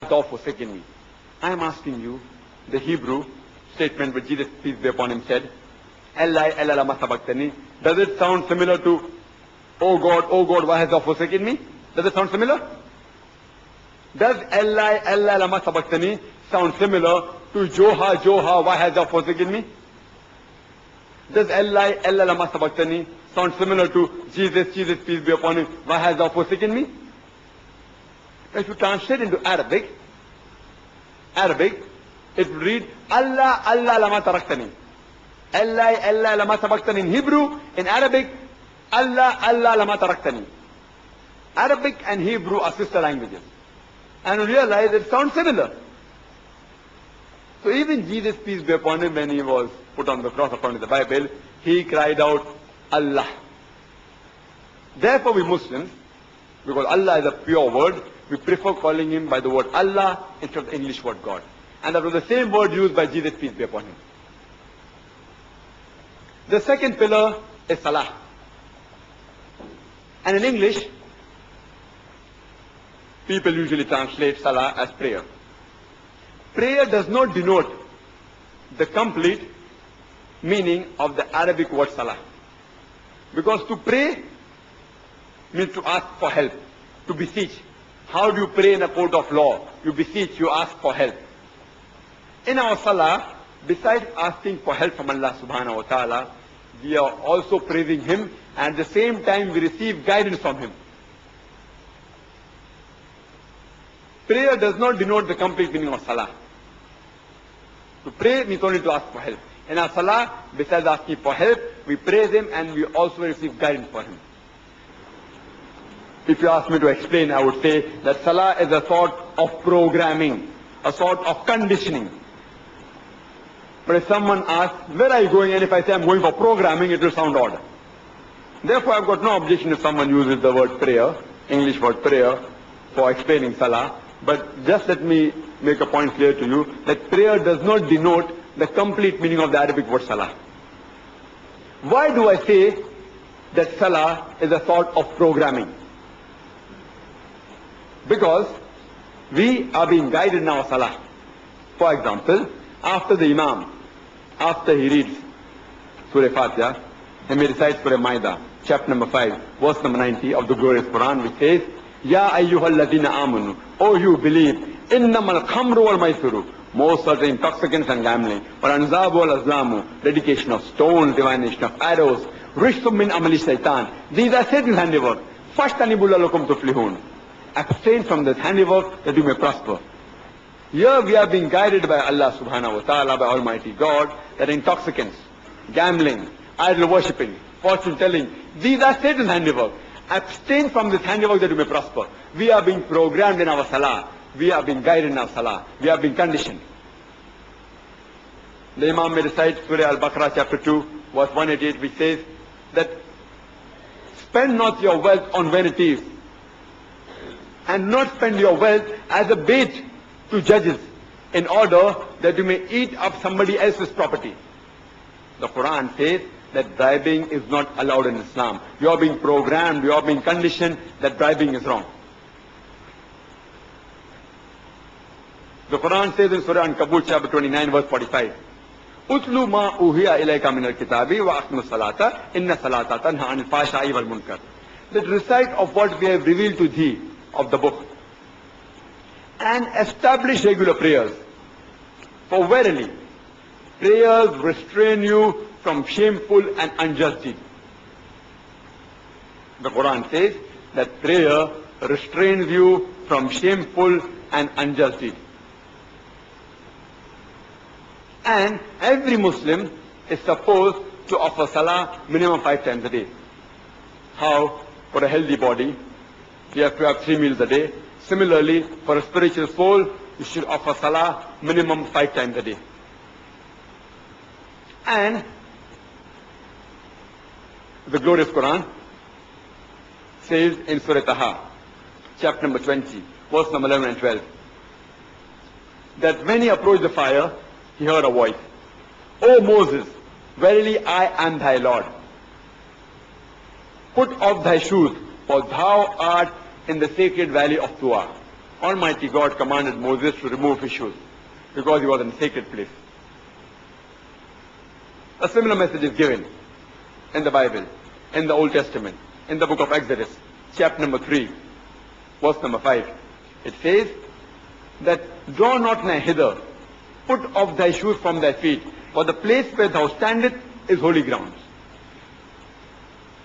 thou forsaken me? I am asking you, the Hebrew statement which Jesus, peace be upon him, said, Eli, Eli, lama sabachthani. Does it sound similar to, oh God, why hast thou forsaken me? Does it sound similar? Does Eli, Eli, lama sabachthani sound similar to Joha, Joha, why hast thou forsaken me? Does Eli, Eli, lama sabachthani sound similar to Jesus, Jesus, peace be upon him, why hast thou forsaken me? If you translate into Arabic, it will read, Allah, Allah, lama taraktani. Allah, Allah, lama sabaqtani in Hebrew. In Arabic, Allah, Allah, lama taraktani. Arabic and Hebrew are sister languages. And we realize it sounds similar. So even Jesus, peace be upon him, when he was put on the cross according to the Bible, he cried out, Allah. Therefore we Muslims, because Allah is a pure word, we prefer calling him by the word Allah instead of the English word God. And that was the same word used by Jesus, peace be upon him. The second pillar is Salah. And in English, people usually translate Salah as prayer. Prayer does not denote the complete meaning of the Arabic word Salah. Because to pray means to ask for help, to beseech. How do you pray in a court of law? You beseech, you ask for help. In our Salah, besides asking for help from Allah subhanahu wa ta'ala, we are also praising him, and at the same time we receive guidance from him. Prayer does not denote the complete meaning of Salah. To pray means only to ask for help. In our Salah, besides asking for help, we praise him and we also receive guidance from him. If you ask me to explain, I would say that Salah is a sort of programming, a sort of conditioning. But if someone asks, where are you going? And if I say I'm going for programming, it will sound odd. Therefore, I've got no objection if someone uses the word prayer, English word prayer, for explaining Salah. But just let me make a point clear to you, that prayer does not denote the complete meaning of the Arabic word Salah. Why do I say that Salah is a sort of programming? Because we are being guided in our Salah. For example, after the Imam, after he reads Surah Fatiha, he may recite Surah Maida, chapter number 5, verse number 90 of the glorious Quran, which says, Ya ayyuhalladhina amanu, O you believe, innamal khamru wal maisuru, most certain intoxicants and gambling, wal anzabu wal azlamu, dedication of stones, divination of arrows, rishtum min amali shaitan. These are Satan's handiwork. Fashtanibu lalakum tuflihun. Abstain from this handiwork that you may prosper. Here we are being guided by Allah subhanahu wa ta'ala, by Almighty God, that intoxicants, gambling, idol worshipping, fortune telling, these are Satan's handiwork. Abstain from this handiwork that you may prosper. We are being programmed in our Salah. We are being guided in our Salah. We are being conditioned. The Imam may recite Surah Al-Baqarah chapter 2, verse 188, which says that spend not your wealth on vanities, and not spend your wealth as a bait to judges, in order that you may eat up somebody else's property. The Quran says that bribing is not allowed in Islam. You are being programmed, you are being conditioned that bribing is wrong. The Quran says in Surah An-Kabut chapter 29 verse 45, Utlu ma uhiya ilayka min al-kitabi wa aqmu salata inna salata tanha anil fahsha'i wal munkar. That recite of what we have revealed to thee of the book, and establish regular prayers. For verily, prayers restrain you from shameful and unjust deeds. The Quran says that prayer restrains you from shameful and unjust deeds. And every Muslim is supposed to offer Salah minimum 5 times a day. How? For a healthy body, you have to have 3 meals a day. Similarly, for a spiritual soul, you should offer Salah minimum 5 times a day. And the glorious Quran says in Surah Taha, chapter number 20, verse number 11 and 12, that when he approached the fire, he heard a voice, O Moses, verily I am thy Lord. Put off thy shoes, for thou art in the sacred valley of Tuwa. Almighty God commanded Moses to remove his shoes because he was in a sacred place. A similar message is given in the Bible, in the Old Testament, in the book of Exodus, chapter number 3, verse number 5. It says that, draw not nigh hither, put off thy shoes from thy feet, for the place where thou standest is holy ground.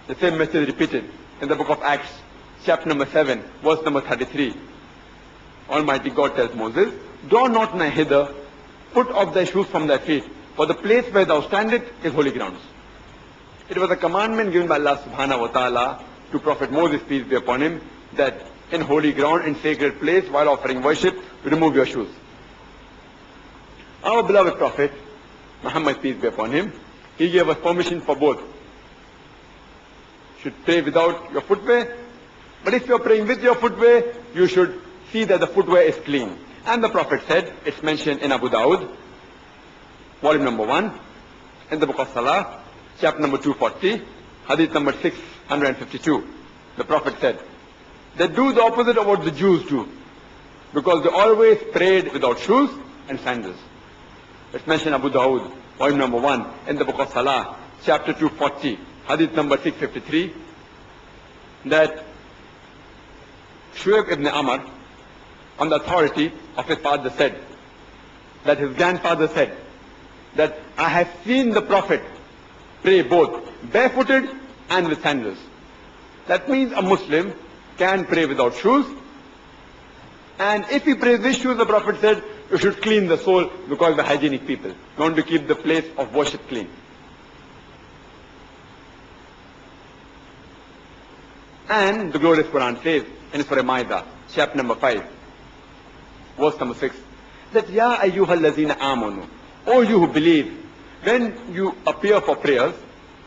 The same message repeated in the book of Acts, chapter number 7, verse number 33. Almighty God tells Moses, draw not nigh hither, put off thy shoes from thy feet, for the place where thou standest is holy grounds. It was a commandment given by Allah subhanahu wa ta'ala to Prophet Moses, peace be upon him, that in holy ground, in sacred place, while offering worship, remove your shoes. Our beloved Prophet, Muhammad, peace be upon him, he gave us permission for both. You should pray without your footwear, but if you're praying with your footwear, you should see that the footwear is clean. And the Prophet said, it's mentioned in Abu Dawud, volume number 1, in the book of Salah, chapter number 240, hadith number 652. The Prophet said, they do the opposite of what the Jews do, because they always prayed without shoes and sandals. It's mentioned Abu Dawud, volume number 1, in the book of Salah, chapter 240, hadith number 653, that Shuaib ibn Amr, on the authority of his father, said, that his grandfather said, that I have seen the Prophet pray both barefooted and with sandals. That means a Muslim can pray without shoes, and if he prays with shoes, the Prophet said, you should clean the sole because we're hygienic people. You want to keep the place of worship clean. And the glorious Quran says in Surah Ma'idah, chapter number 5, verse number 6, that Ya ayyuhal lazina amanu, O you who believe, when you appear for prayers,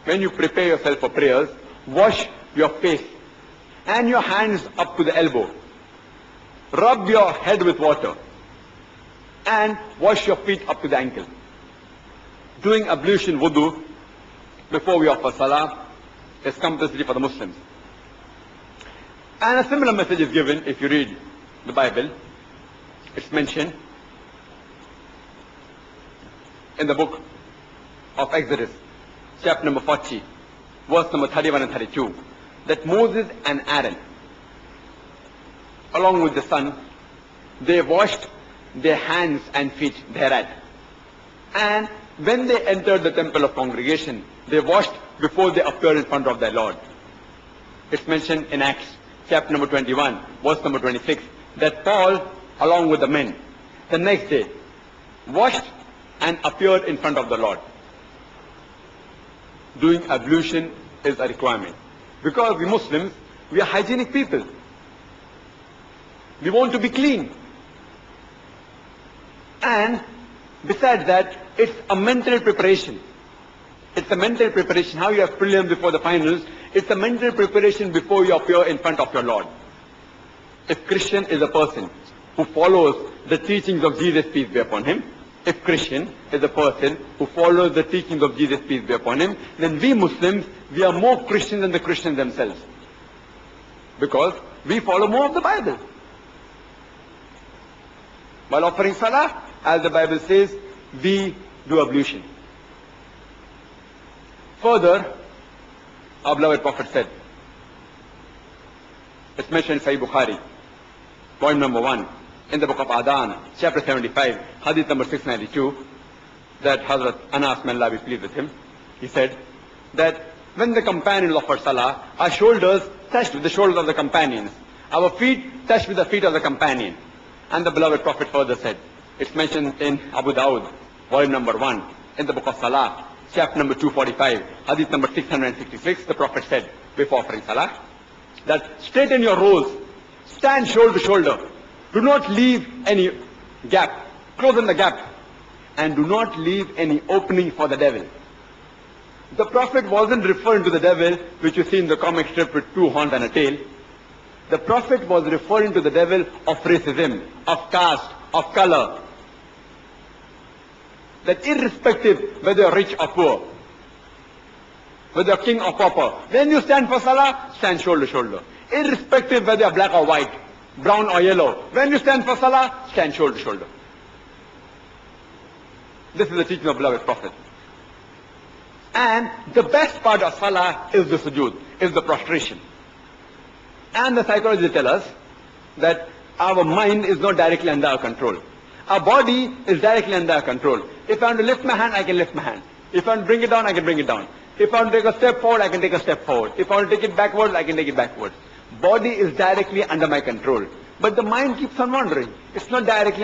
when you prepare yourself for prayers, wash your face and your hands up to the elbow. Rub your head with water and wash your feet up to the ankle. Doing ablution wudu before we offer salah is compulsory for the Muslims. And a similar message is given if you read the Bible. It's mentioned in the book of Exodus, chapter number 40, verse number 31 and 32, that Moses and Aaron, along with the son, they washed their hands and feet thereat. And when they entered the temple of congregation, they washed before they appeared in front of their Lord. It's mentioned in Acts, chapter number 21, verse number 26, that Paul, along with the men, the next day, washed and appeared in front of the Lord. Doing ablution is a requirement. Because we Muslims, we are hygienic people. We want to be clean. And besides that, it's a mental preparation. It's a mental preparation. How you have prelims before the finals, it's a mental preparation before you appear in front of your Lord. If Christian is a person who follows the teachings of Jesus, peace be upon him, if Christian is a person who follows the teachings of Jesus, peace be upon him, then we Muslims, we are more Christian than the Christians themselves. Because we follow more of the Bible. While offering salah, as the Bible says, we do ablution. Further, our beloved Prophet said, it's mentioned in Sahih Bukhari, point number 1, in the book of Adhan, chapter 75, hadith number 692, that Hazrat Anas, may Allah be pleased with him, he said that when the companions offered salah, our shoulders touched with the shoulders of the companions, our feet touched with the feet of the companion. And the beloved Prophet further said, it's mentioned in Abu Dawud, volume number 1, in the book of Salah, chapter number 245, hadith number 666, the Prophet said, before offering salah, that straighten your rows, stand shoulder to shoulder, do not leave any gap, close in the gap, and do not leave any opening for the devil. The Prophet wasn't referring to the devil, which you see in the comic strip with 2 horns and a tail. The Prophet was referring to the devil of racism, of caste, of color. That irrespective whether you're rich or poor, whether you're king or pauper, when you stand for salah, stand shoulder to shoulder. Irrespective whether you're black or white, brown or yellow. When you stand for salah, stand shoulder to shoulder. This is the teaching of beloved Prophet. And the best part of salah is the sujood, is the prostration. And the psychologists tell us that our mind is not directly under our control. Our body is directly under our control. If I want to lift my hand, I can lift my hand. If I want to bring it down, I can bring it down. If I want to take a step forward, I can take a step forward. If I want to take it backwards, I can take it backwards. Body is directly under my control. But the mind keeps on wandering. It's not directly under